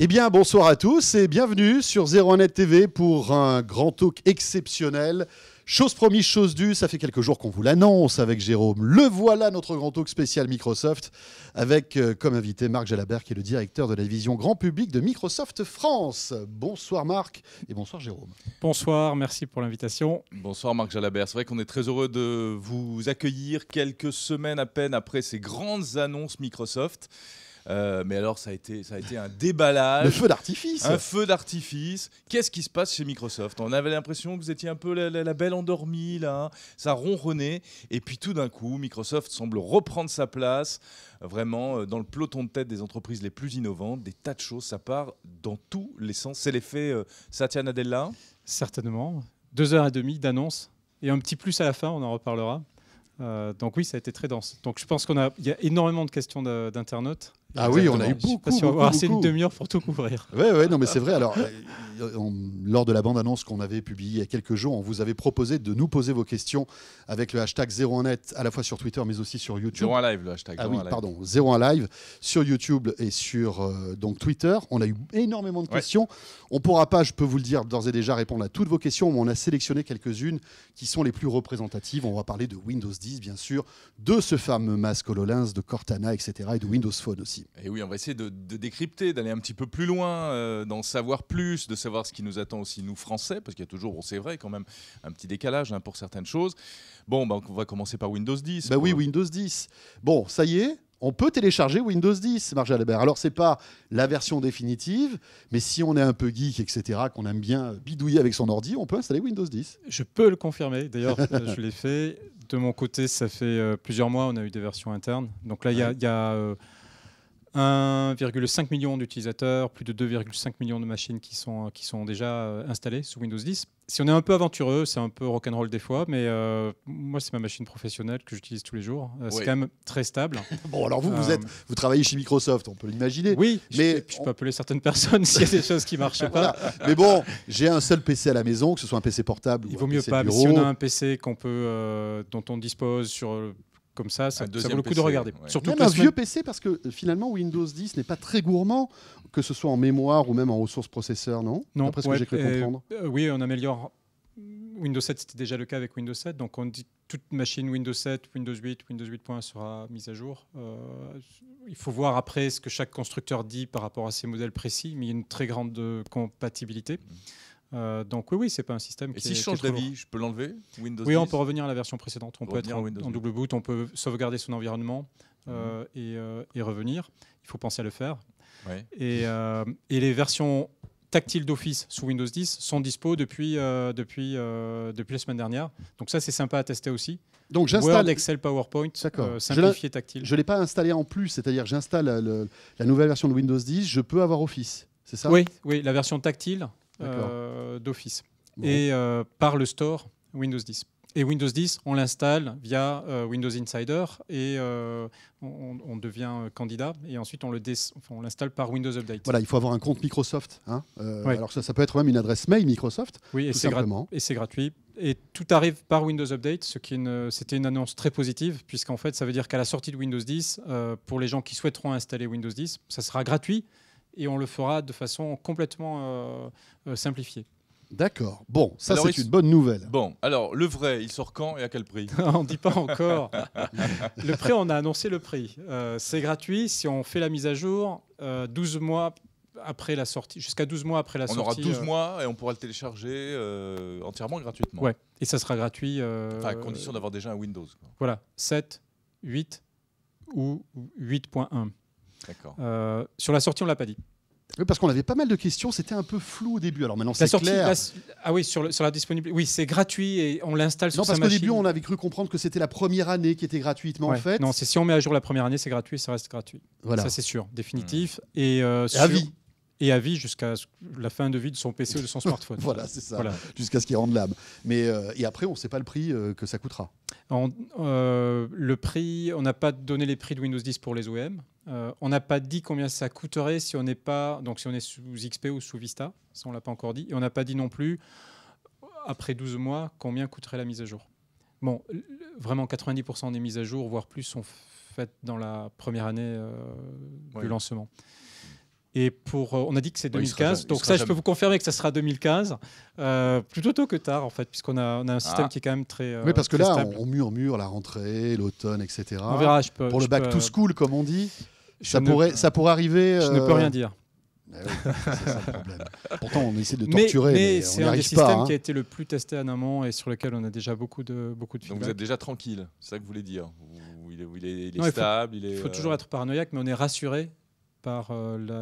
Eh bien, bonsoir à tous et bienvenue sur 01net TV pour un grand talk exceptionnel. Chose promise, chose due, ça fait quelques jours qu'on vous l'annonce avec Jérôme. Le voilà, notre grand talk spécial Microsoft, avec comme invité Marc Jalabert, qui est le directeur de la division grand public de Microsoft France. Bonsoir Marc et bonsoir Jérôme. Bonsoir, merci pour l'invitation. Bonsoir Marc Jalabert, c'est vrai qu'on est très heureux de vous accueillir quelques semaines à peine après ces grandes annonces Microsoft. Mais alors ça a été un déballage. Le feu d'artifice. Un feu d'artifice. Qu'est-ce qui se passe chez Microsoft? On avait l'impression que vous étiez un peu la belle endormie là, ça ronronnait. Et puis tout d'un coup, Microsoft semble reprendre sa place, vraiment dans le peloton de tête des entreprises les plus innovantes. Des tas de choses, ça part dans tous les sens. C'est l'effet Satya Nadella? Certainement. 2h30 d'annonce et un petit plus à la fin, on en reparlera. Donc oui, ça a été très dense. Donc je pense qu'il y a énormément de questions d'internautes. Ah oui, on a eu beaucoup. Je ne sais pas si on va avoir assez une demi-heure pour tout couvrir. Oui, non, mais c'est vrai. Alors, lors de la bande-annonce qu'on avait publiée il y a quelques jours, on vous avait proposé de nous poser vos questions avec le hashtag 01net, à la fois sur Twitter, mais aussi sur YouTube. 01 Live, le hashtag. Ah oui, pardon, 01 Live, sur YouTube et sur donc Twitter. On a eu énormément de questions. On ne pourra pas, je peux vous le dire, d'ores et déjà répondre à toutes vos questions, mais on a sélectionné quelques-unes qui sont les plus représentatives. On va parler de Windows 10, bien sûr, de ce fameux masque HoloLens, de Cortana, etc., et de Windows Phone aussi. Et oui, on va essayer de décrypter, d'aller un petit peu plus loin, d'en savoir plus, de savoir ce qui nous attend aussi, nous, Français, parce qu'il y a toujours, bon, c'est vrai, quand même, un petit décalage pour certaines choses. Bon, on va commencer par Windows 10. Oui, Windows 10. Bon, ça y est, on peut télécharger Windows 10, Marc Jalabert. Alors, ce n'est pas la version définitive, mais si on est un peu geek, etc., qu'on aime bien bidouiller avec son ordi, on peut installer Windows 10. Je peux le confirmer. D'ailleurs, je l'ai fait. De mon côté, ça fait plusieurs mois, on a eu des versions internes. Donc là, il y a 1,5 million d'utilisateurs, plus de 2,5 millions de machines qui sont déjà installées sous Windows 10. Si on est un peu aventureux, c'est un peu rock'n'roll des fois, mais moi, c'est ma machine professionnelle que j'utilise tous les jours. C'est quand même très stable. Bon, alors vous travaillez chez Microsoft, on peut l'imaginer. Oui, mais je peux appeler certaines personnes s'il y a des choses qui ne marchent pas. Mais bon, j'ai un seul PC à la maison, que ce soit un PC portable ou un PC bureau. Il vaut mieux pas, mais si on a un PC dont on dispose sur... Comme ça vaut le coup de regarder. Ouais. Surtout même un vieux PC, parce que finalement, Windows 10 n'est pas très gourmand, que ce soit en mémoire ou même en ressources processeurs, non? Non, d'après ce que j'ai cru comprendre. Oui, on améliore. Windows 7, c'était déjà le cas avec Windows 7. Donc, on dit toute machine Windows 7, Windows 8, Windows 8.1 sera mise à jour. Il faut voir après ce que chaque constructeur dit par rapport à ces modèles précis, mais il y a une très grande compatibilité. Donc oui, c'est pas un système qui si je change d'avis, je peux l'enlever Windows 10? Oui, on peut revenir à la version précédente. On peut être en double boot, on peut sauvegarder son environnement et revenir. Il faut penser à le faire. Ouais. Et les versions tactiles d'Office sous Windows 10 sont dispo depuis la semaine dernière. Donc ça, c'est sympa à tester aussi. Donc j'installe Word, Excel, PowerPoint, simplifié tactile. Je ne l'ai pas installé en plus, c'est-à-dire j'installe la nouvelle version de Windows 10, je peux avoir Office, c'est ça? Oui, la version tactile d'Office. Bon. Et par le store Windows 10. Et Windows 10, on l'installe via Windows Insider et on devient candidat et ensuite on l'installe par Windows Update. Voilà, il faut avoir un compte Microsoft. Hein. Alors ça peut être même une adresse mail Microsoft. Oui, et c'est gratuit. Et tout arrive par Windows Update, c'était une annonce très positive, puisqu'en fait, ça veut dire qu'à la sortie de Windows 10, pour les gens qui souhaiteront installer Windows 10, ça sera gratuit et on le fera de façon complètement simplifiée. D'accord. Bon, ça c'est une bonne nouvelle. Bon, alors le vrai, il sort quand et à quel prix? On ne dit pas encore. Le prix, on a annoncé le prix. C'est gratuit si on fait la mise à jour 12 mois après la sortie, jusqu'à 12 mois après la sortie. On aura 12 mois et on pourra le télécharger entièrement gratuitement. Ouais. Et ça sera gratuit. À condition d'avoir déjà un Windows. Voilà, 7, 8 ou 8.1. D'accord. Sur la sortie, on ne l'a pas dit. Oui, parce qu'on avait pas mal de questions, c'était un peu flou au début. Alors maintenant, c'est clair. Ah oui, sur la disponibilité. Oui, c'est gratuit et on l'installe sur sa machine. Non, parce qu'au début, on avait cru comprendre que c'était la première année qui était gratuite, mais en fait... Non, c'est si on met à jour la première année, c'est gratuit, ça reste gratuit. Voilà. Ça, c'est sûr, définitif. Et à vie. Et à vie jusqu'à la fin de vie de son PC ou de son smartphone. Voilà, c'est ça, jusqu'à ce qu'il rende l'âme. Mais et après, on ne sait pas le prix que ça coûtera. Le prix, on n'a pas donné les prix de Windows 10 pour les OEM. On n'a pas dit combien ça coûterait si on n'est sous XP ou sous Vista. Ça, on ne l'a pas encore dit. Et on n'a pas dit non plus, après 12 mois, combien coûterait la mise à jour. Bon, vraiment 90% des mises à jour, voire plus, sont faites dans la première année du lancement. Et on a dit que c'est Ouais, il sera 2015. jamais- il Donc sera ça, je jamais. peux vous confirmer que ça sera 2015. Plutôt tôt que tard, en fait, puisqu'on a un système qui est quand même très Oui, parce que très là, stable. on murmure la rentrée, l'automne, etc. On verra. Pour le back to school, comme on dit, ça ne pourrait arriver. Je ne peux rien dire. Ah oui, c'est ça le problème. Pourtant, on essaie de Mais torturer, mais on c'est n'y un des arrive systèmes pas. Hein. qui a été le plus testé en amont et sur lequel on a déjà beaucoup de Donc feedback. vous êtes déjà tranquille, c'est ça que vous voulez dire. Il est Non, stable, Il faut toujours être paranoïaque, mais on est rassuré par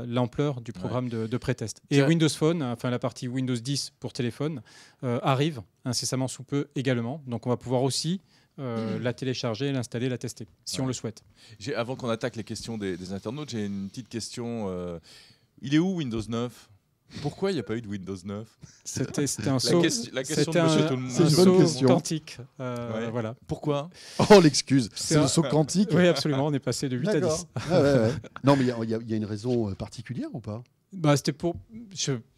l'ampleur du programme de pré-test. Et Tiens. Windows Phone, enfin la partie Windows 10 pour téléphone, arrive incessamment sous peu également. Donc on va pouvoir aussi la télécharger, l'installer, la tester, si on le souhaite. Avant qu'on attaque les questions des internautes, j'ai une petite question. Il est où Windows 9 ? Pourquoi il n'y a pas eu de Windows 9 ? C'était un saut, La question c'était de monsieur un, tout le monde. C'est un une bonne saut question. quantique. Ouais. Voilà. Pourquoi ? Oh, l'excuse, c'est le saut quantique. Oui, absolument. On est passé de 8 à 10. D'accord. Ah ouais. Non, mais il y a une raison particulière ou pas? Bah,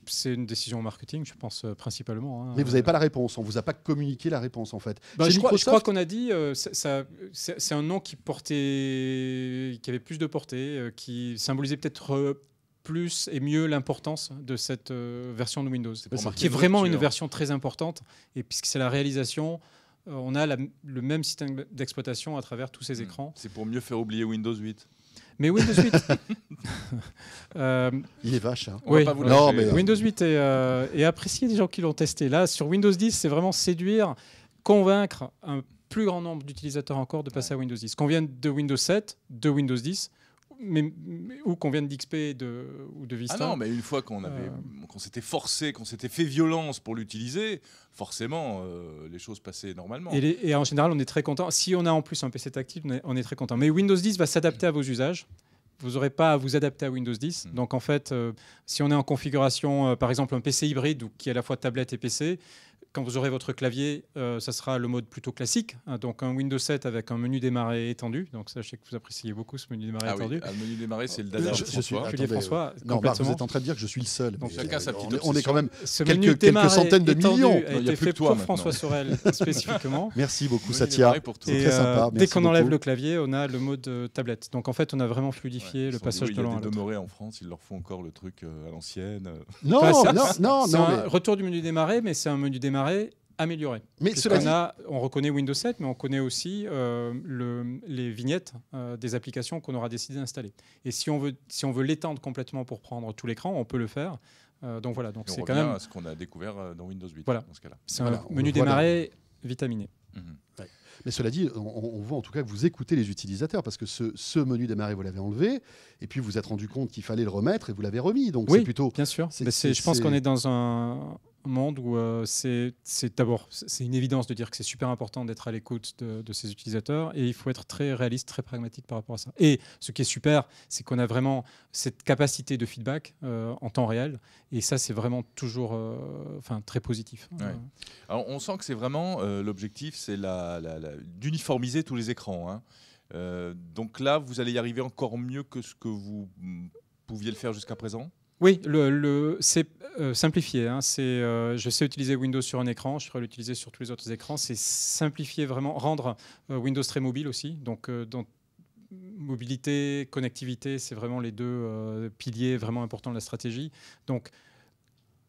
c'est une décision marketing, je pense, principalement. Hein. Mais vous n'avez pas la réponse. On vous a pas communiqué la réponse, en fait. Bah, Chez je crois Microsoft, qu'on a dit c'est un nom qui avait plus de portée, qui symbolisait peut-être plus et mieux l'importance de cette version de Windows, pour marquer qui est vraiment une rupture. version très importante. Et puisque c'est la réalisation, on a le même système d'exploitation à travers tous ces écrans. C'est pour mieux faire oublier Windows 8. Mais Windows 8, il est vache. Hein. On va oui, pas vous non, lâcher. mais- Windows 8 est apprécié des gens qui l'ont testé. Là, sur Windows 10, c'est vraiment séduire, convaincre un plus grand nombre d'utilisateurs encore de passer à Windows 10. Qu'on vienne de Windows 7, de Windows 10, ou qu'on vienne d'XP ou de Vista. Ah non, mais une fois qu'on s'était forcé, qu'on s'était fait violence pour l'utiliser, forcément, les choses passaient normalement. Et en général, on est très content. Si on a en plus un PC tactile, on est très content. Mais Windows 10 va s'adapter à vos usages. Vous n'aurez pas à vous adapter à Windows 10. Donc en fait, si on est en configuration, par exemple, un PC hybride qui est à la fois tablette et PC, quand vous aurez votre clavier, ça sera le mode plutôt classique. Hein, donc un Windows 7 avec un menu démarrer étendu. Donc ça, je sais que vous appréciez beaucoup ce menu démarrer étendu. Oui, le menu démarrer, c'est le dada de Je suis François. Julie et François, Non, Marc, complètement. vous êtes en train de dire que je suis le seul. Donc, Mais, chacun sa petite on est obsession. quand même. Ce quelques- menu quelques démarrer centaines de étendu millions. a Non, il y a été plus fait que toi, pour maintenant. François Sorel spécifiquement. Merci beaucoup, Menu Satya. démarrer pour toi. C'est Et, très sympa. dès Merci qu'on enlève beaucoup. le clavier, on a le mode tablette. Donc en fait, on a vraiment fluidifié Ouais, le ils passage sont dit, de l'un il y à a des l'autre. demeurés en France, ils leur font encore le truc à l'ancienne. Non, Enfin, non, C'est non, un mais- retour du menu démarrer, mais c'est un menu démarrer amélioré. Mais cela dit, On reconnaît Windows 7, mais on connaît aussi les vignettes des applications qu'on aura décidé d'installer. Et si on veut l'étendre complètement pour prendre tout l'écran, on peut le faire. Donc voilà, donc Et on c'est revient quand même à ce qu'on a découvert dans Windows 8 Voilà. dans ce cas-là. c'est Voilà, un on menu le voit là. démarrer vitaminé. Mhm. Mais cela dit, on voit en tout cas que vous écoutez les utilisateurs parce que ce menu démarrer, vous l'avez enlevé et puis vous vous êtes rendu compte qu'il fallait le remettre et vous l'avez remis. Donc Oui, c'est plutôt. bien sûr. c'est- Mais c'est- je pense c'est- qu'on est dans un monde où c'est d'abord c'est une évidence de dire que c'est super important d'être à l'écoute de ces utilisateurs et il faut être très réaliste, très pragmatique par rapport à ça. Et ce qui est super, c'est qu'on a vraiment cette capacité de feedback en temps réel et ça c'est vraiment toujours très positif. Ouais. Alors, on sent que c'est vraiment l'objectif, c'est d'uniformiser tous les écrans. Hein. Donc là, vous allez y arriver encore mieux que ce que vous pouviez le faire jusqu'à présent. Oui, c'est simplifié. Hein. Je sais utiliser Windows sur un écran, je ferai l'utiliser sur tous les autres écrans. C'est simplifier vraiment, rendre Windows très mobile aussi. Donc, dans mobilité, connectivité, c'est vraiment les deux piliers vraiment importants de la stratégie. Donc,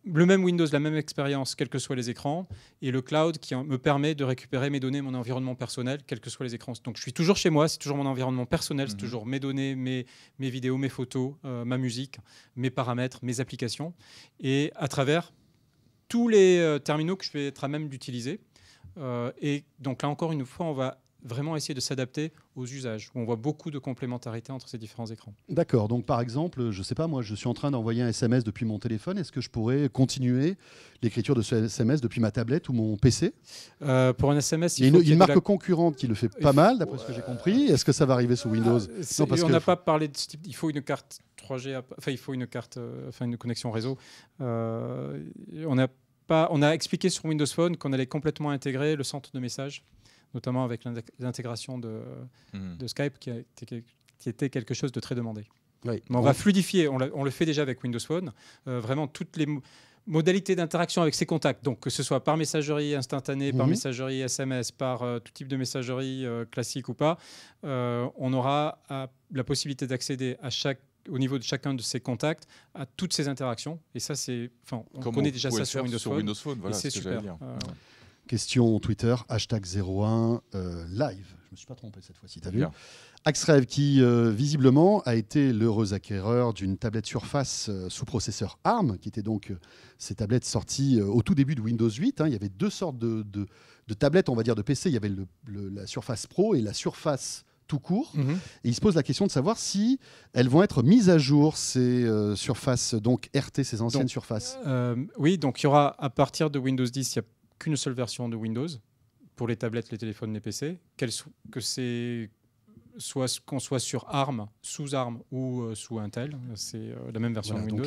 le même Windows, la même expérience, quels que soient les écrans, et le cloud qui me permet de récupérer mes données, mon environnement personnel, quels que soient les écrans. Donc je suis toujours chez moi, c'est toujours mon environnement personnel, c'est toujours mes données, mes vidéos, mes photos, ma musique, mes paramètres, mes applications, et à travers tous les terminaux que je vais être à même d'utiliser. Et donc là encore une fois, on va vraiment essayer de s'adapter aux usages, où on voit beaucoup de complémentarité entre ces différents écrans. D'accord. Donc par exemple, je ne sais pas, moi je suis en train d'envoyer un SMS depuis mon téléphone. Est-ce que je pourrais continuer l'écriture de ce SMS depuis ma tablette ou mon PC? Pour un SMS, Il y a faut une qu'il y ait de marque la- concurrente qui le fait pas mal, d'après ce que j'ai compris. Est-ce que ça va arriver sous Windows? C'est- Non, parce on que- n'a pas parlé de ce type. Il faut une carte 3G, il faut une carte, une connexion réseau. On a expliqué sur Windows Phone qu'on allait complètement intégrer le centre de messages, notamment avec l'intégration de Skype qui était quelque chose de très demandé. Oui. Mais on va fluidifier, on le fait déjà avec Windows Phone, vraiment toutes les modalités d'interaction avec ses contacts, donc que ce soit par messagerie instantanée, par messagerie SMS, par tout type de messagerie classique ou pas, on aura la possibilité d'accéder à chaque au niveau de chacun de ses contacts à toutes ces interactions. Et ça, on Comme connaît déjà ça sur Windows Phone. Voilà, et c'est ce que super. j'allais dire. Question Twitter, #01 live. Je me suis pas trompé cette fois-ci, t'as vu? Bien. Axrev qui visiblement a été l'heureux acquéreur d'une tablette Surface sous processeur ARM, qui était donc ces tablettes sorties au tout début de Windows 8. Il y avait deux sortes de tablettes, on va dire, de PC. Il y avait la Surface Pro et la Surface tout court. Et il se pose la question de savoir si elles vont être mises à jour, ces Surface, donc RT, ces anciennes Surfaces. Oui, donc il y aura à partir de Windows 10, il n'y a qu'une seule version de Windows pour les tablettes, les téléphones, les PC. Qu'on soit sur ARM, sous ARM ou sous Intel, c'est la même version de Windows. Donc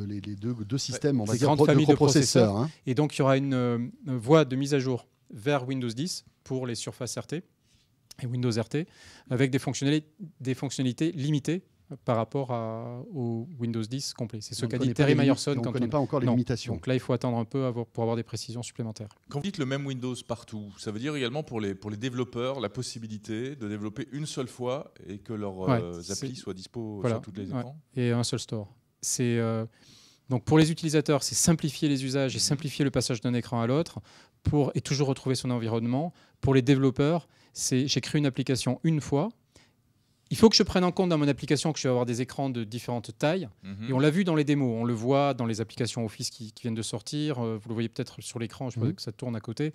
les deux systèmes, on va les dire, grandes familles de processeurs. processeurs. Et donc il y aura une voie de mise à jour vers Windows 10 pour les Surface RT et Windows RT, avec des fonctionnalités limitées par rapport au Windows 10 complet. C'est ce qu'a dit Terry Myerson. On ne connaît pas encore les limitations. Donc là, il faut attendre un peu pour avoir des précisions supplémentaires. Quand vous dites le même Windows partout, ça veut dire également pour les développeurs la possibilité de développer une seule fois et que leurs applis soient dispo sur tous les écrans. Et un seul store. Donc pour les utilisateurs, c'est simplifier les usages et simplifier le passage d'un écran à l'autre et toujours retrouver son environnement. Pour les développeurs, j'ai créé une application une fois. Il faut que je prenne en compte dans mon application que je vais avoir des écrans de différentes tailles. Et on l'a vu dans les démos, on le voit dans les applications Office qui viennent de sortir. Vous le voyez peut-être sur l'écran, je vois que ça tourne à côté.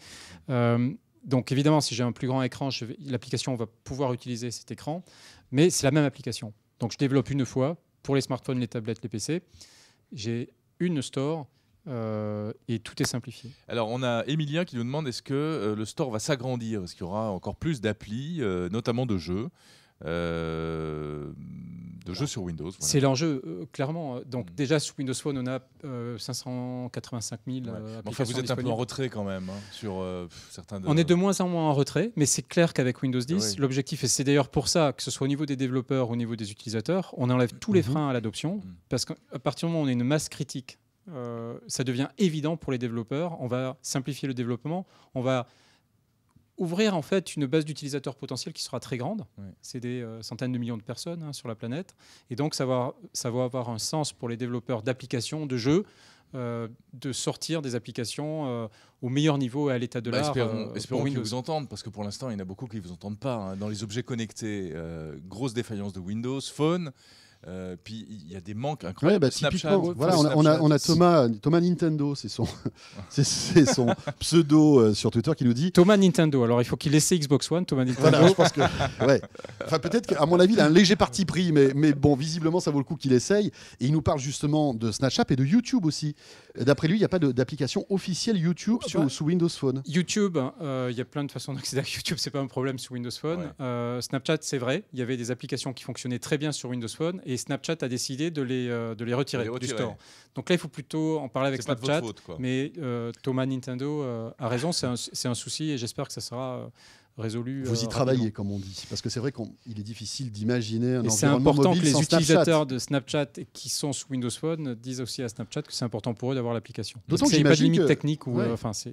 Donc évidemment, si j'ai un plus grand écran, l'application va pouvoir utiliser cet écran. Mais c'est la même application. Donc je développe une fois pour les smartphones, les tablettes, les PC. J'ai une store et tout est simplifié. Alors on a Emilien qui nous demande est-ce que le store va s'agrandir? Est-ce qu'il y aura encore plus d'applis, notamment de jeux sur Windows. Voilà. C'est l'enjeu, clairement. Donc déjà, sur Windows Phone, on a 585 000 applications. Enfin, vous êtes un peu en retrait quand même sur certains... On est de moins en moins en retrait, mais c'est clair qu'avec Windows 10, l'objectif, et c'est d'ailleurs pour ça, que ce soit au niveau des développeurs ou au niveau des utilisateurs, on enlève tous les freins à l'adoption, parce qu'à partir du moment où on a une masse critique, ça devient évident pour les développeurs. On va simplifier le développement, on va ouvrir en fait une base d'utilisateurs potentiels qui sera très grande. C'est des centaines de millions de personnes sur la planète. Et donc, ça va avoir un sens pour les développeurs d'applications, de jeux, de sortir des applications au meilleur niveau et à l'état de l'art. Espérons qu'ils vous entendent, parce que pour l'instant, il y en a beaucoup qui ne vous entendent pas. Dans les objets connectés, grosse défaillance de Windows Phone. Puis il y a des manques incroyables. Snapchat, voilà, on a Thomas Nintendo, c'est son pseudo sur Twitter qui nous dit Thomas Nintendo. Alors il faut qu'il laisse Xbox One. Thomas Nintendo. Voilà, je pense que Enfin peut-être qu'à mon avis il a un léger parti pris, mais bon visiblement ça vaut le coup qu'il essaye. Et il nous parle justement de Snapchat et de YouTube aussi. D'après lui, il n'y a pas d'application officielle YouTube sous Windows Phone. YouTube, il y a plein de façons d'accéder à YouTube. C'est pas un problème sur Windows Phone. Snapchat, c'est vrai. Il y avait des applications qui fonctionnaient très bien sur Windows Phone. Et Snapchat a décidé de les retirer du store. Donc là, il faut plutôt en parler avec Snapchat. Mais Thomas Nintendo a raison, c'est un souci et j'espère que ça sera résolu. Vous y travaillez, comme on dit. Parce que c'est vrai qu'il est difficile d'imaginer un environnement mobile sans Snapchat. C'est important que les utilisateurs de Snapchat qui sont sous Windows Phone disent aussi à Snapchat que c'est important pour eux d'avoir l'application. D'autant qu'il n'y a pas de limite technique.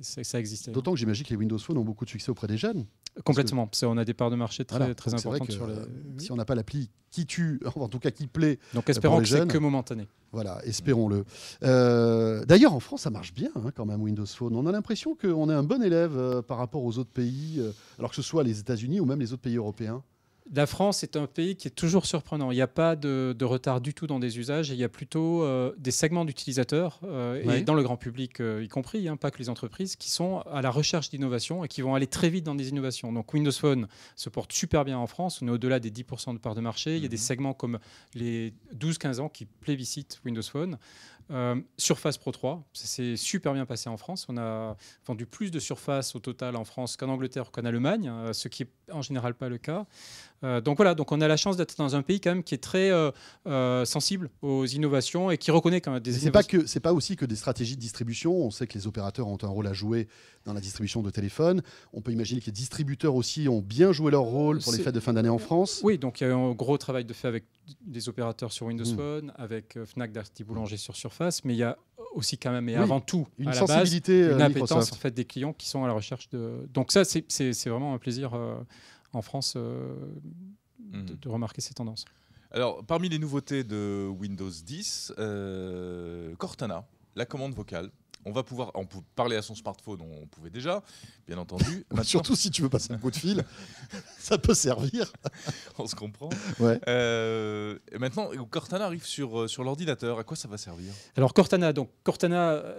Ça existait. D'autant que j'imagine que les Windows Phone ont beaucoup de succès auprès des jeunes. Complètement. On a des parts de marché très importantes sur les... Si on n'a pas l'appli qui tue, en tout cas qui plaît. Donc espérons que c'est que momentané. Voilà, espérons-le. D'ailleurs, en France, ça marche bien quand même, Windows Phone. On a l'impression qu'on est un bon élève par rapport aux autres pays, alors que ce soit les États-Unis ou même les autres pays européens. La France est un pays qui est toujours surprenant. Il n'y a pas de retard du tout dans des usages. Il y a plutôt des segments d'utilisateurs, et dans le grand public y compris, pas que les entreprises, qui sont à la recherche d'innovation et qui vont aller très vite dans des innovations. Donc Windows Phone se porte super bien en France. On est au-delà des 10% de part de marché. Il y a des segments comme les 12-15 ans qui plébiscitent Windows Phone. Surface Pro 3, ça s'est super bien passé en France. On a vendu plus de Surface au total en France qu'en Angleterre ou qu'en Allemagne, ce qui est en général pas le cas. Donc voilà, donc on a la chance d'être dans un pays quand même qui est très sensible aux innovations et qui reconnaît quand même des innovations. C'est pas aussi que des stratégies de distribution. On sait que les opérateurs ont un rôle à jouer dans la distribution de téléphones. On peut imaginer que les distributeurs aussi ont bien joué leur rôle pour les fêtes de fin d'année en France. Oui, donc il y a eu un gros travail de fait avec des opérateurs sur Windows Phone, avec Fnac, Darty Boulanger sur Surface, mais il y a aussi quand même et avant tout une à la base une appétence en fait des clients qui sont à la recherche de. Donc ça c'est vraiment un plaisir en France de remarquer ces tendances. Alors, parmi les nouveautés de Windows 10, Cortana, la commande vocale. On peut parler à son smartphone, on pouvait déjà, bien entendu. Maintenant, Surtout si tu veux passer un coup de fil, ça peut servir. on se comprend. Ouais. Et maintenant, Cortana arrive sur l'ordinateur. À quoi ça va servir? Alors Cortana,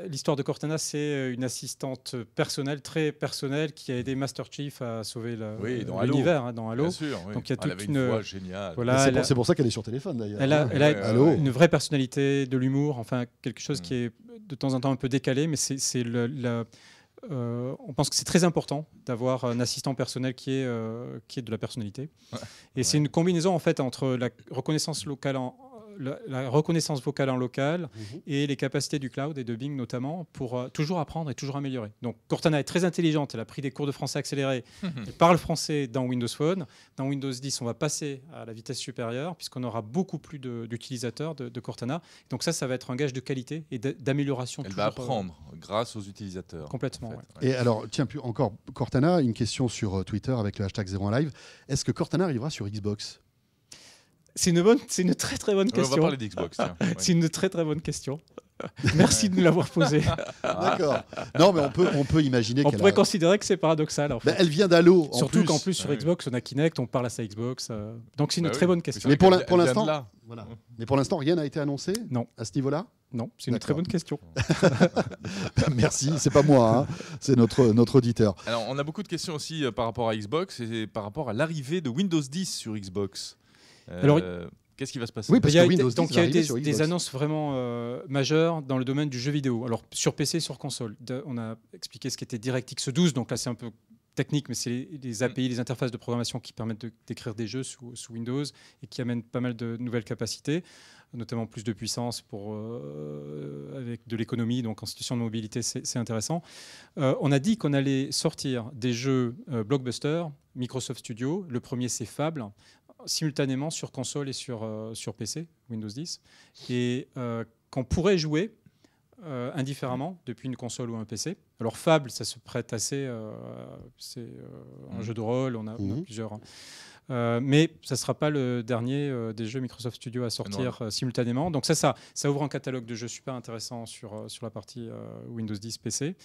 l'histoire de Cortana, c'est une assistante personnelle, très personnelle, qui a aidé Master Chief à sauver Dans l'univers dans Halo. Bien sûr, oui. Donc il y a Elle toute avait une voix géniale. Voilà, C'est pour ça qu'elle est sur téléphone d'ailleurs. Elle a Halo. une vraie personnalité, de l'humour, enfin quelque chose qui est de temps en temps un peu décalé, mais on pense que c'est très important d'avoir un assistant personnel qui est de la personnalité. Et c'est une combinaison en fait entre la reconnaissance vocale en local et les capacités du cloud et de Bing notamment pour toujours apprendre et toujours améliorer. Donc Cortana est très intelligente, elle a pris des cours de français accélérés, elle parle français dans Windows Phone. Dans Windows 10, on va passer à la vitesse supérieure puisqu'on aura beaucoup plus d'utilisateurs de Cortana. Donc ça va être un gage de qualité et d'amélioration. Elle va apprendre grâce aux utilisateurs. Complètement. En fait. Ouais. Et alors, tiens, plus encore, Cortana, une question sur Twitter avec le hashtag 01live. Est-ce que Cortana arrivera sur Xbox? C'est une très très bonne question. On va parler d'Xbox. Tiens. C'est une très très bonne question. Merci de nous l'avoir posée. D'accord. Non, mais on peut imaginer On qu'elle pourrait considérer que c'est paradoxal. En fait. elle vient d'Halo. Surtout qu'en plus sur Xbox, on a Kinect, on parle à sa Xbox. Donc c'est une très bonne question. Mais pour l'instant, voilà. Mais pour l'instant, rien n'a été annoncé. Non. À ce niveau-là. Non, c'est une très bonne question. Merci, c'est pas moi, hein. C'est notre auditeur. Alors, on a beaucoup de questions aussi par rapport à Xbox et par rapport à l'arrivée de Windows 10 sur Xbox. Alors, qu'est-ce qui va se passer? Oui, parce que Windows 10 donc il y a eu des annonces vraiment majeures dans le domaine du jeu vidéo. Alors sur PC, sur console. On a expliqué ce qu'était DirectX 12, donc là c'est un peu technique, mais c'est les API, les interfaces de programmation qui permettent d'écrire des jeux sous Windows et qui amènent pas mal de nouvelles capacités, notamment plus de puissance avec de l'économie, donc en situation de mobilité, c'est intéressant. On a dit qu'on allait sortir des jeux blockbuster, Microsoft Studio. Le premier, c'est Fable, simultanément sur console et sur PC, Windows 10, et qu'on pourrait jouer indifféremment depuis une console ou un PC. Alors Fable, ça se prête assez, c'est un jeu de rôle, on a plusieurs... mais ça ne sera pas le dernier des jeux Microsoft Studio à sortir simultanément. Donc ça ouvre un catalogue de jeux super intéressant sur la partie Windows 10 PC.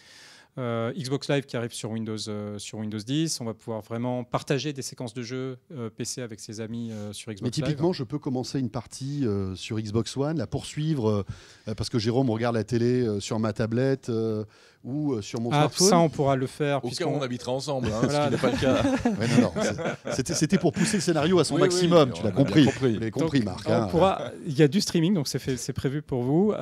Xbox Live qui arrive sur Windows 10. On va pouvoir vraiment partager des séquences de jeux PC avec ses amis sur Xbox Live. Mais typiquement, je peux commencer une partie sur Xbox One, la poursuivre, parce que Jérôme regarde la télé sur ma tablette ou sur mon smartphone. Ça, on pourra le faire. Au cas où on habitera ensemble, hein, voilà. ce qui n'est pas le cas. Ouais, non, c'était pour pousser le scénario à son maximum, tu l'as compris. Vous l'avez compris, Marc. Il y a du streaming, donc c'est prévu pour vous.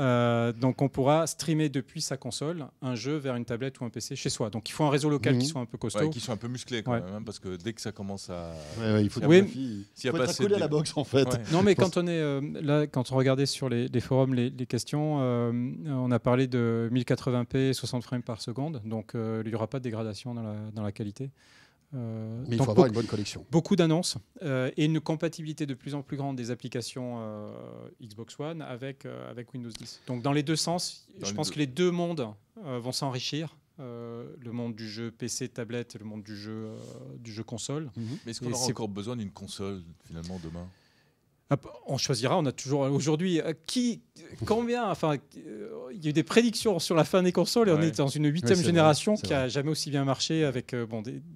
Donc on pourra streamer depuis sa console un jeu vers une tablette ou un PC chez soi. Donc il faut un réseau local qui soit un peu costaud. Ouais, qui soit un peu musclé quand même, hein, parce que dès que ça commence à... il faut être collé à la box en fait. Ouais. Non mais quand on est là, quand on regardait sur les forums les questions, on a parlé de 1080p 60 frames par seconde, donc il n'y aura pas de dégradation dans la qualité. Mais il faut avoir une bonne connexion. Beaucoup d'annonces et une compatibilité de plus en plus grande des applications Xbox One avec Windows 10. Donc dans les deux sens, je pense que les deux mondes vont s'enrichir. Le monde du jeu PC, tablette et le monde du jeu console. Mais est-ce qu'on aura encore besoin d'une console finalement demain ? On choisira, on a toujours aujourd'hui combien, enfin il y a eu des prédictions sur la fin des consoles et on est dans une 8e génération qui a jamais aussi bien marché avec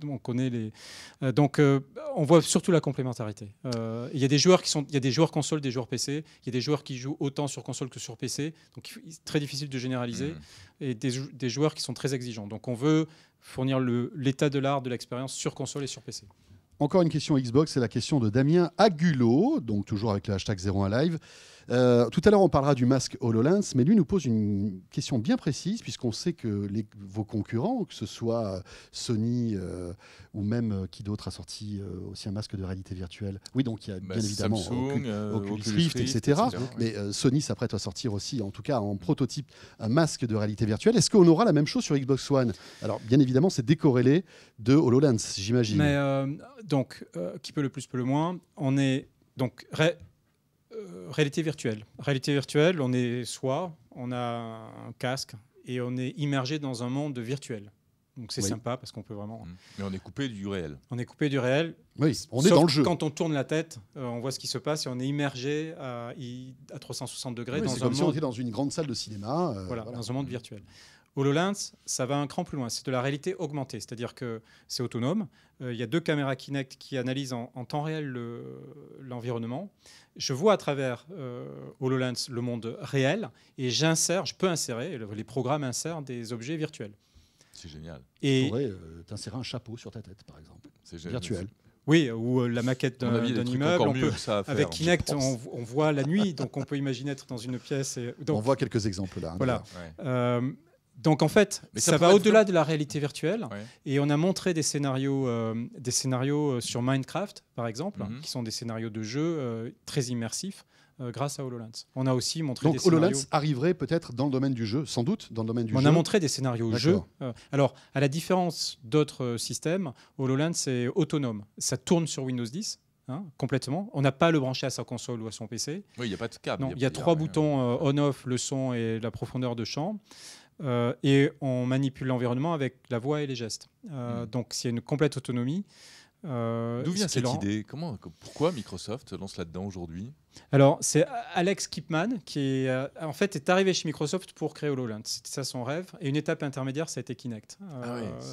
on connaît les donc on voit surtout la complémentarité. Il y a des joueurs consoles, des joueurs PC, il y a des joueurs qui jouent autant sur console que sur PC, donc c'est très difficile de généraliser et des joueurs qui sont très exigeants. Donc on veut fournir l'état de l'art de l'expérience sur console et sur PC. Encore une question Xbox, c'est la question de Damien Agulot, donc toujours avec le hashtag 01live. Tout à l'heure, on parlera du masque HoloLens, mais lui nous pose une question bien précise, puisqu'on sait que vos concurrents, que ce soit Sony ou même qui d'autre a sorti aussi un masque de réalité virtuelle. Oui, donc il y a bien évidemment Samsung, Oculus Rift, etc. Mais Sony s'apprête à sortir aussi, en tout cas en prototype, un masque de réalité virtuelle. Est-ce qu'on aura la même chose sur Xbox One? Alors, bien évidemment, c'est décorrélé de HoloLens, j'imagine. Mais donc, qui peut le plus, peut le moins. On est donc réalité virtuelle. Réalité virtuelle, on a un casque et on est immergé dans un monde virtuel. Donc c'est Oui. sympa parce qu'on peut vraiment... Mais on est coupé du réel. On est coupé du réel. Oui, on est Sauf dans le jeu. Quand on tourne la tête, on voit ce qui se passe et on est immergé à 360 degrés Oui, dans c'est un comme si on monde, était dans une grande salle de cinéma. voilà, dans un monde virtuel. HoloLens, ça va un cran plus loin. C'est de la réalité augmentée, c'est-à-dire que c'est autonome. Il y a 2 caméras Kinect qui analysent en temps réel l'environnement. Je vois à travers HoloLens le monde réel et je peux insérer, les programmes insèrent des objets virtuels. C'est génial. Tu Et pourrais t'insérer un chapeau sur ta tête, par exemple. C'est génial. Virtuel. oui, ou la maquette À mon avis, il y a d'un des trucs immeuble. encore On mieux peut, que ça à faire, avec je Kinect, pense. on voit la nuit, donc on peut imaginer être dans une pièce. On voit quelques exemples là. Voilà. d'ailleurs. Donc en fait, Mais ça ça va pourrait être au-delà de la réalité virtuelle. Ouais. Et on a montré des scénarios sur Minecraft, par exemple, Mhm. qui sont des scénarios de jeu très immersifs grâce à HoloLens. On a aussi montré Donc des scénarios... HoloLens arriverait peut-être dans le domaine du jeu, sans doute dans le domaine du On jeu. a montré des scénarios D'accord. jeu. Alors, à la différence d'autres systèmes, HoloLens est autonome. Ça tourne sur Windows 10. Complètement. On n'a pas à le brancher à sa console ou à son PC. Oui, il n'y a pas de câble. Non, il y a 3 boutons on-off, le son et la profondeur de champ. Et on manipule l'environnement avec la voix et les gestes. Donc, c'est une complète autonomie. D'où vient ce qui cette le rend- idée Pourquoi Microsoft se lance là-dedans aujourd'hui? Alors, c'est Alex Kipman qui en fait est arrivé chez Microsoft pour créer HoloLens. C'était ça son rêve. Et une étape intermédiaire, ça a été Kinect.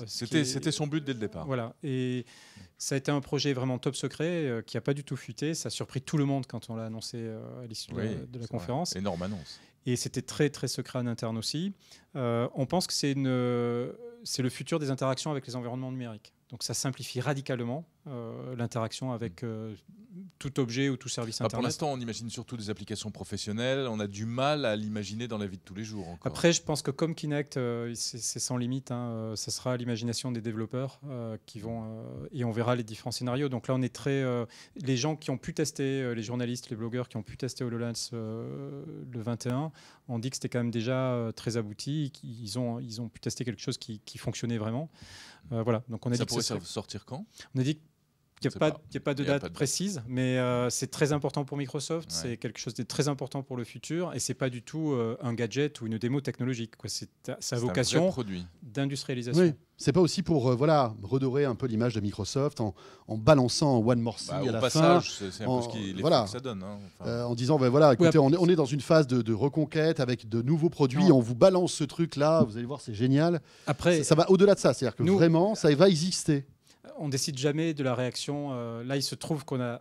C'était son but dès le départ. Voilà. Et ça a été un projet vraiment top secret qui n'a pas du tout fuité. Ça a surpris tout le monde quand on l'a annoncé à l'issue de la conférence. Vrai. Énorme annonce. Et c'était très, très secret en interne aussi. On pense que c'est le futur des interactions avec les environnements numériques. Donc ça simplifie radicalement l'interaction avec tout objet ou tout service Pour Internet. l'instant, on imagine surtout des applications professionnelles. On a du mal à l'imaginer dans la vie de tous les jours. Encore. Après, je pense que comme Kinect, c'est sans limite. Ça sera l'imagination des développeurs qui vont... et on verra les différents scénarios. Donc là, on est très... les gens qui ont pu tester, les journalistes, les blogueurs qui ont pu tester HoloLens le 21, ont dit que c'était quand même déjà très abouti. Ils ont pu tester quelque chose qui fonctionnait vraiment. Voilà. Donc on a Ça dit que pourrait sortir quand? On a dit qu'il n'y a pas de date précise, mais c'est très important pour Microsoft, Ouais. c'est quelque chose de très important pour le futur, et c'est pas du tout un gadget ou une démo technologique. Ça a vocation un vrai produit. d'industrialisation. Oui, c'est pas aussi pour redorer un peu l'image de Microsoft en balançant One More Thing à la au passage, fin, c'est un peu ce qui voilà. que ça donne. en disant écoutez, on est dans une phase de reconquête avec de nouveaux produits, Non. on vous balance ce truc-là, vous allez voir, c'est génial. Après, Ça va au-delà de ça, c'est-à-dire que vraiment, ça va exister. on décide jamais de la réaction. Là, il se trouve qu'on a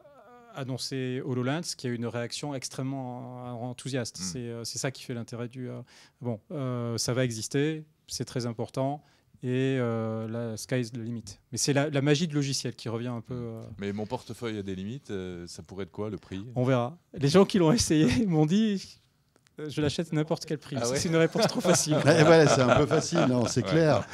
annoncé HoloLens, qui a eu une réaction extrêmement enthousiaste. C'est ça qui fait l'intérêt du... ça va exister, c'est très important. Et la sky is the limit. Mais c'est la magie de logiciel qui revient un peu. Mais mon portefeuille a des limites. Ça pourrait être quoi le prix? On verra. Les gens qui l'ont essayé m'ont dit je l'achète à n'importe quel prix. Ah ouais. C'est une réponse trop facile. Et voilà, c'est un peu facile, non, c'est clair.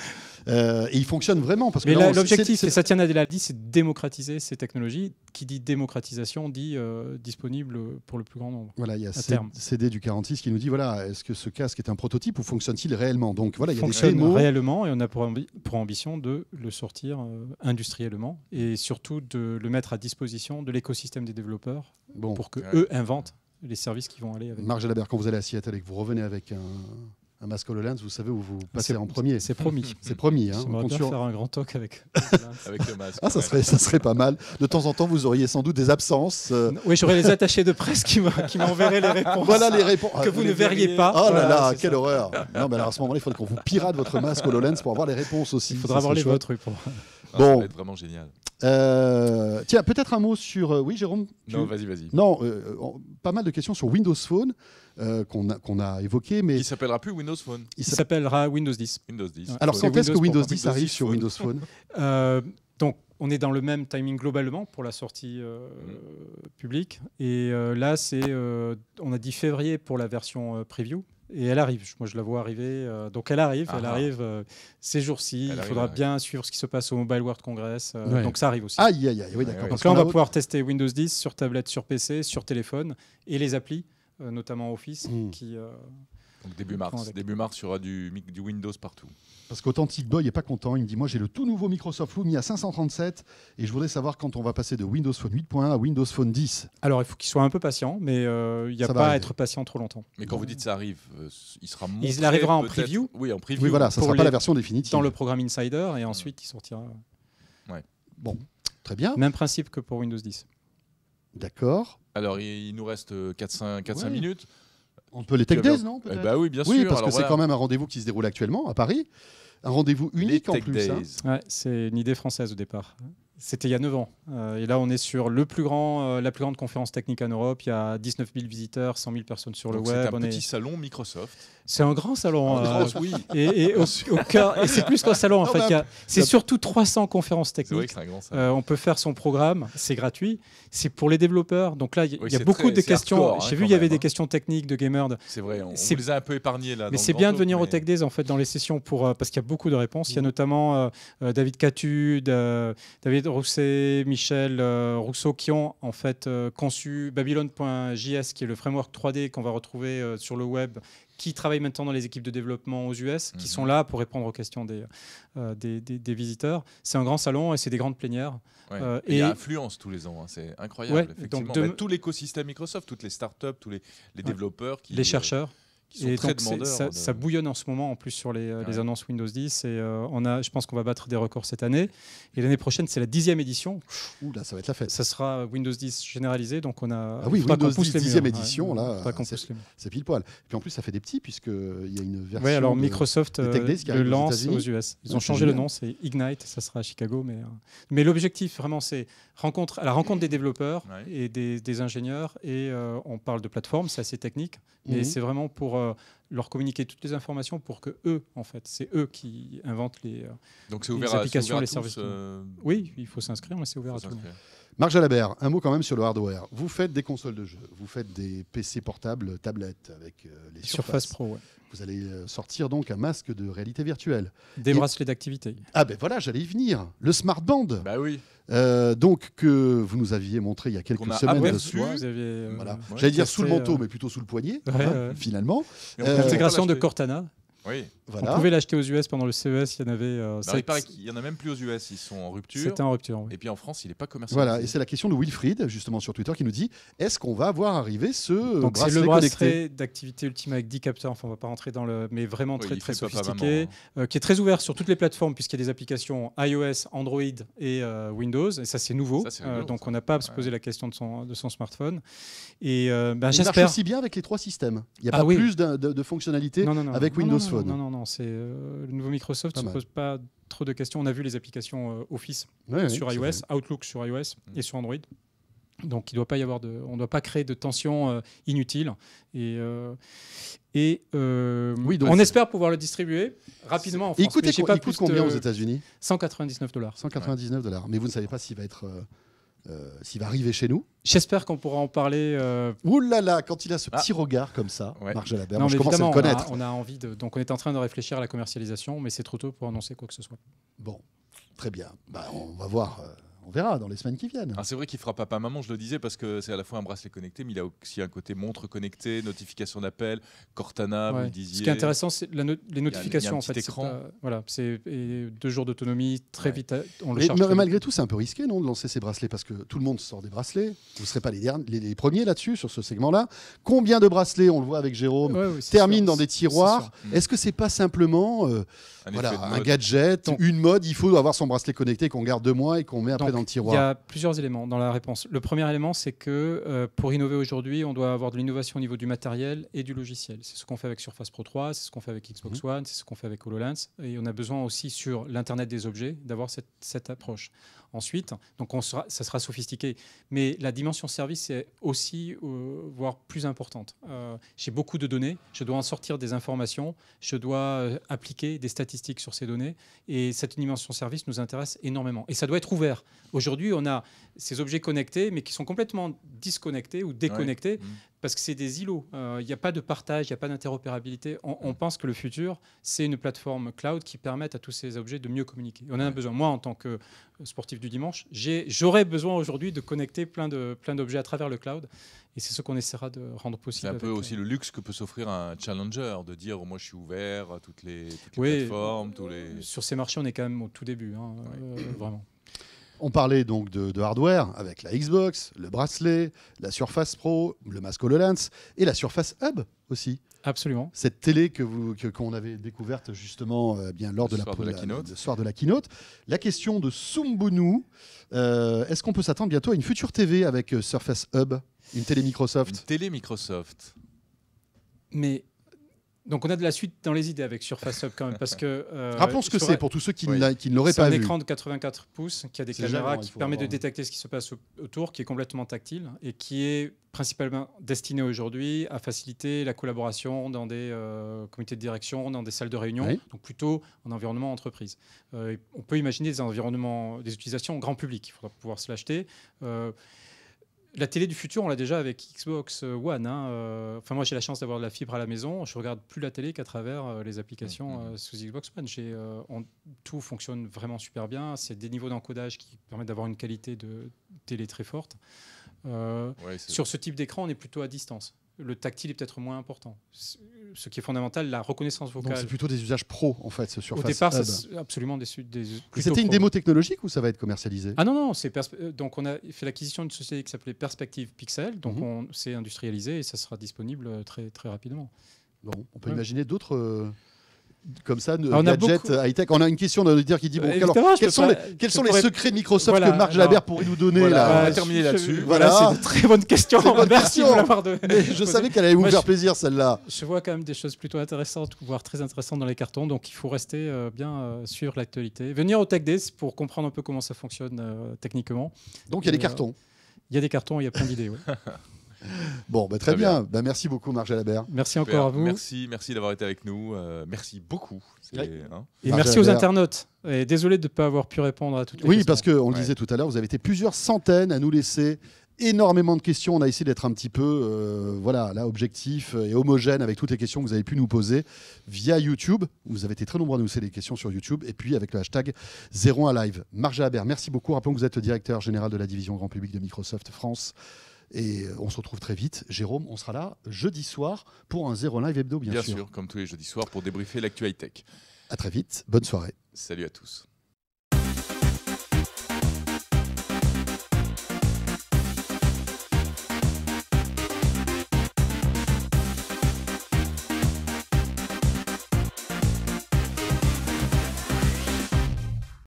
Et il fonctionne vraiment. Parce que Mais là, l'objectif, et Satya Nadella l'a dit, c'est de démocratiser ces technologies. Qui dit démocratisation dit disponible pour le plus grand nombre. Voilà, il y a terme. CD du 46 qui nous dit est-ce que ce casque est un prototype ou fonctionne-t-il réellement? Donc voilà, il y a des fonctionne démos. réellement et on a pour ambition de le sortir industriellement et surtout de le mettre à disposition de l'écosystème des développeurs pour que eux inventent les services qui vont aller avec. Marc Gelabert, quand vous allez à Seattle et que vous revenez avec un masque HoloLens, vous savez où vous passez en premier. C'est promis. C'est promis. Hein, J'aimerais bien faire un grand talk avec le masque. Ah, ça serait pas mal. De temps en temps, vous auriez sans doute des absences. Oui, j'aurais les attachés de presse qui m'enverraient les réponses. Voilà les réponses. Que vous ne verriez pas. Oh là là, Voilà, quelle horreur. Non, mais alors à ce moment-là, il faudrait qu'on vous pirate votre masque HoloLens pour avoir les réponses aussi. Il faudra avoir les vôtres, oui. Ça va être vraiment génial. Tiens, peut-être un mot sur... oui, Jérôme? Non, vas-y. Non, pas mal de questions sur Windows Phone qu'on a évoqué, mais... Il s'appellera plus Windows Phone. Il s'appellera Windows 10. Windows 10. Alors, Ouais. quand est-ce que Windows 10 Windows arrive 10 sur Phone. Windows Phone? Donc, on est dans le même timing globalement pour la sortie publique. Et là, on a dit février pour la version preview. Et elle arrive. Moi, je la vois arriver. Donc, elle arrive ces jours-ci. Il faudra bien suivre ce qui se passe au Mobile World Congress. Donc, ça arrive aussi. Aïe, aïe, aïe. Oui, d'accord. Donc là, on va pouvoir tester Windows 10 sur tablette, sur PC, sur téléphone et les applis, notamment Office, qui Donc début mars. Début mars, il y aura du Windows partout. Parce qu'Authentic Boy n'est pas content. Il me dit, moi j'ai le tout nouveau Microsoft Lumia 537 et je voudrais savoir quand on va passer de Windows Phone 8.1 à Windows Phone 10. Alors il faut qu'il soit un peu patient, mais il n'y a Ça va pas à arriver. être patient trop longtemps. Mais quand vous dites ça arrive, il sera montré. Il arrivera en peut-être- preview. Oui, en preview. Oui, voilà, ça ne Pour sera pas les- la version définitive. Dans le programme Insider et ensuite il sortira. Bon, très bien. Même principe que pour Windows 10. D'accord. Alors, il nous reste 4-5 Ouais. minutes. On peut les Tech Tu avais- Days, non peut-être Bah oui, bien sûr. Oui, parce que Alors c'est voilà. quand même un rendez-vous qui se déroule actuellement à Paris. Un rendez-vous Les unique en Tech plus. hein. Days. Ouais, c'est une idée française au départ. C'était il y a 9 ans. Et là, on est sur la plus grande conférence technique en Europe. Il y a 19 000 visiteurs, 100 000 personnes sur Donc le c'est web. un petit salon Microsoft. C'est un grand salon. Oui. Et au cœur, et c'est plus qu'un salon en Non, fait. mais C'est surtout 300 conférences C'est vrai techniques. que c'est un grand salon. On peut faire son programme, c'est gratuit. C'est pour les développeurs. Donc là, il Oui, y a c'est beaucoup de c'est questions. hardcore, hein, J'ai vu, quand il y avait même, des hein. questions techniques de gamers. C'est vrai, on c'est- les a un peu épargnés là. Mais c'est bien de venir au Tech Days en fait dans les sessions parce qu'il y a beaucoup de réponses. Il y a notamment David Catu, David Rousset, Michel Rousseau qui ont en fait conçu Babylon.js qui est le framework 3D qu'on va retrouver sur le web, qui travaillent maintenant dans les équipes de développement aux US, qui sont là pour répondre aux questions des visiteurs. C'est un grand salon et c'est des grandes plénières. Ouais. Et Il y a affluence tous les ans, hein, c'est incroyable. Ouais, effectivement. donc Tout l'écosystème Microsoft, toutes les startups, tous les développeurs qui, les chercheurs. qui sont Et très donc demandeurs. ça bouillonne en ce moment en plus sur les annonces Windows 10 et je pense qu'on va battre des records cette année et l'année prochaine c'est la 10e édition. Ouh là, ça va être la fête. Ça sera Windows 10 généralisé donc on a. Ah oui, il faudra Windows qu'on pousse 10 les murs. 10e édition, là, Faudra qu'on c'est- pousse les murs. C'est pile poil. Et puis en plus, ça fait des petits puisqu'il y a une version. Oui, alors de- Microsoft de Tech Days qui le arrive aux lance États-Unis. aux US. Ils Ouais, ont c'est changé le génial. nom, c'est Ignite, ça sera à Chicago. Mais l'objectif vraiment, c'est à la rencontre des développeurs Ouais. et des ingénieurs. Et on parle de plateforme, c'est assez technique, mais Mhm. c'est vraiment pour leur communiquer toutes les informations pour que eux, en fait, c'est eux qui inventent Donc c'est les ouvert à applications, c'est ouvert à les tous, services. Oui, il faut s'inscrire, mais c'est ouvert faut à tout le monde. s'inscrire. Marc Jalabert, un mot quand même sur le hardware. Vous faites des consoles de jeux, vous faites des PC portables, tablettes avec les Surface Pro, ouais. Vous allez sortir donc un masque de réalité virtuelle. Des Et- bracelets d'activité. Ah ben voilà, j'allais y venir. Le Smart Band, Bah oui. donc que vous nous aviez montré il y a quelques Qu'on a semaines de aperçu. soi. Vous avez, Voilà. Ouais, J'allais dire sous le testé, manteau, mais plutôt sous le poignet, Ouais, hein, ouais. finalement. Mais on peut pas l'intégration de l'acheter. Cortana. Oui. Voilà. On pouvait l'acheter aux US pendant le CES, il y en avait. Alors, il paraît qu'il y en a même plus aux US, ils sont en rupture. C'était en rupture. Oui. Et puis en France, il n'est pas commercialisé. Voilà, et c'est la question de Wilfried, justement sur Twitter, qui nous dit est-ce qu'on va voir arriver ce Donc c'est bracelet le connecté bracelet d'activité ultime avec 10 capteurs, enfin on va pas rentrer dans le, mais vraiment Oui, très il très fait papa, sophistiqué, maman. qui est très ouvert sur toutes les plateformes puisqu'il y a des applications iOS, Android et Windows, et ça c'est nouveau. Ça, c'est rigolo, donc ça. on n'a pas à se Ouais. poser la question de son smartphone. Et Il marche j'espère. aussi bien avec les trois systèmes. Il n'y a Ah pas oui. plus de fonctionnalités avec non, Windows non, Phone. Non, c'est le nouveau Microsoft Pas ne se mal. pose pas trop de questions. On a vu les applications Office Ouais, sur ouais, iOS, c'est Outlook sur iOS et sur Android. Donc il doit pas y avoir on ne doit pas créer de tensions inutiles. Et Oui, donc on c'est- espère pouvoir le distribuer rapidement en Et France. Mais j'ai il pas coûte plus combien de aux États-Unis 199 $. 199 $. Mais vous ne savez pas s'il va être, s'il va arriver chez nous. J'espère qu'on pourra en parler. Ouh là là, quand il a ce petit regard comme ça, Ouais. Marc Jalabert, Non, moi, je mais commence à le évidemment, connaître. on a envie de. Donc on est en train de réfléchir à la commercialisation, mais c'est trop tôt pour annoncer quoi que ce soit. Bon, très bien. Bah, on va voir, on verra dans les semaines qui viennent. Ah, c'est vrai qu'il fera papa-maman, je le disais, parce que c'est à la fois un bracelet connecté, mais il a aussi un côté montre connectée, notification d'appel, Cortana, vous Ouais. le disiez. Ce qui est intéressant, c'est les notifications. un En petit fait, c'est écran. pas- voilà, c'est 2 jours d'autonomie, très Ouais. vite. On le Mais charge. très vite. malgré tout, c'est un peu risqué, non, de lancer ces bracelets parce que tout le monde sort des bracelets. Vous ne serez pas les premiers là-dessus, sur ce segment-là. Combien de bracelets, on le voit avec Jérôme, Ouais, oui, c'est terminent sûr. dans des tiroirs? sûr. Est-ce que c'est pas simplement Un voilà, effet de un mode. gadget, Donc- une mode? Il faut avoir son bracelet connecté qu'on garde 2 mois et qu'on met après Donc, dans le il tiroir. y a plusieurs éléments dans la réponse. Le premier élément, c'est que pour innover aujourd'hui, on doit avoir de l'innovation au niveau du matériel et du logiciel. C'est ce qu'on fait avec Surface Pro 3, c'est ce qu'on fait avec Xbox One, c'est ce qu'on fait avec HoloLens. Et on a besoin aussi sur l'Internet des objets d'avoir cette approche. Ensuite, donc ça sera sophistiqué, mais la dimension service est aussi, voire plus importante. J'ai beaucoup de données, je dois en sortir des informations, je dois appliquer des statistiques sur ces données, et cette dimension service nous intéresse énormément. Et ça doit être ouvert. Aujourd'hui, on a ces objets connectés, mais qui sont complètement disconnectés ou déconnectés, parce que c'est des îlots. Il n'y a pas de partage, il n'y a pas d'interopérabilité. On pense que le futur, c'est une plateforme cloud qui permette à tous ces objets de mieux communiquer. On en a besoin. Moi, en tant que sportif du dimanche, j'aurais besoin aujourd'hui de connecter plein d'objets à travers le cloud. Et c'est ce qu'on essaiera de rendre possible. C'est un peu aussi le luxe que peut s'offrir un challenger, de dire moi je suis ouvert à toutes les plateformes. Sur ces marchés, on est quand même au tout début, vraiment. On parlait donc de hardware avec la Xbox, le bracelet, la Surface Pro, le masque HoloLens et la Surface Hub aussi. Absolument. Cette télé qu'on avait découverte justement bien lors de soir de la keynote. La question de Sumbunu, est-ce qu'on peut s'attendre bientôt à une future TV avec Surface Hub, une télé Microsoft? Une télé Microsoft. Mais donc on a de la suite dans les idées avec Surface Hub quand même, parce que rappelons ce que c'est pour tous ceux qui ne l'auraient pas vu. C'est un écran de 84 pouces qui a des caméras qui permet de détecter ce qui se passe autour, qui est complètement tactile et qui est principalement destiné aujourd'hui à faciliter la collaboration dans des comités de direction, dans des salles de réunion, donc plutôt en environnement entreprise. On peut imaginer des utilisations grand public. Il faudra pouvoir se l'acheter. La télé du futur, on l'a déjà avec Xbox One. Enfin, moi, j'ai la chance d'avoir de la fibre à la maison. Je regarde plus la télé qu'à travers les applications sous Xbox One. Tout fonctionne vraiment super bien. C'est des niveaux d'encodage qui permettent d'avoir une qualité de télé très forte. Sur ce type d'écran, on est plutôt à distance. Le tactile est peut-être moins important. Ce qui est fondamental, la reconnaissance vocale. Donc c'est plutôt des usages pro, en fait, ce Surface Hub. Au départ, c'est absolument des C'était une démo technologique ou ça va être commercialisé? Ah non, donc on a fait l'acquisition d'une société qui s'appelait Perspective Pixel. Donc on s'est industrialisé et ça sera disponible très, très rapidement. Bon, on peut imaginer d'autres... comme ça, gadgets high-tech. On a une question d'un auditeur qui dit quels sont les secrets de Microsoft que Marc Jalabert pourrait nous donner là? On va terminer là-dessus. Voilà, c'est une très bonne question. Merci de l'avoir donné. Je savais qu'elle allait vous faire plaisir, celle-là. Je vois quand même des choses plutôt intéressantes, voire très intéressantes dans les cartons. Donc il faut rester bien sur l'actualité. Venir au Tech Days pour comprendre un peu comment ça fonctionne techniquement. Donc il y a des cartons. Il y a des cartons, il y a plein d'idées. Bon, très bien. Merci beaucoup, Marc Jalabert. Merci encore à vous. Merci d'avoir été avec nous. Merci beaucoup. Et merci aux internautes. Et désolé de ne pas avoir pu répondre à toutes les questions. Oui, parce qu'on le disait tout à l'heure, vous avez été plusieurs centaines à nous laisser énormément de questions. On a essayé d'être un petit peu objectif et homogène avec toutes les questions que vous avez pu nous poser via YouTube. Vous avez été très nombreux à nous laisser des questions sur YouTube et puis avec le hashtag 01 Live. Marc Jalabert, merci beaucoup. Rappelons que vous êtes le directeur général de la division grand public de Microsoft France. Et on se retrouve très vite. Jérôme, on sera là jeudi soir pour un 01 Live hebdo, bien sûr. Bien sûr, comme tous les jeudis soirs pour débriefer l'actu high-tech. À très vite. Bonne soirée. Salut à tous.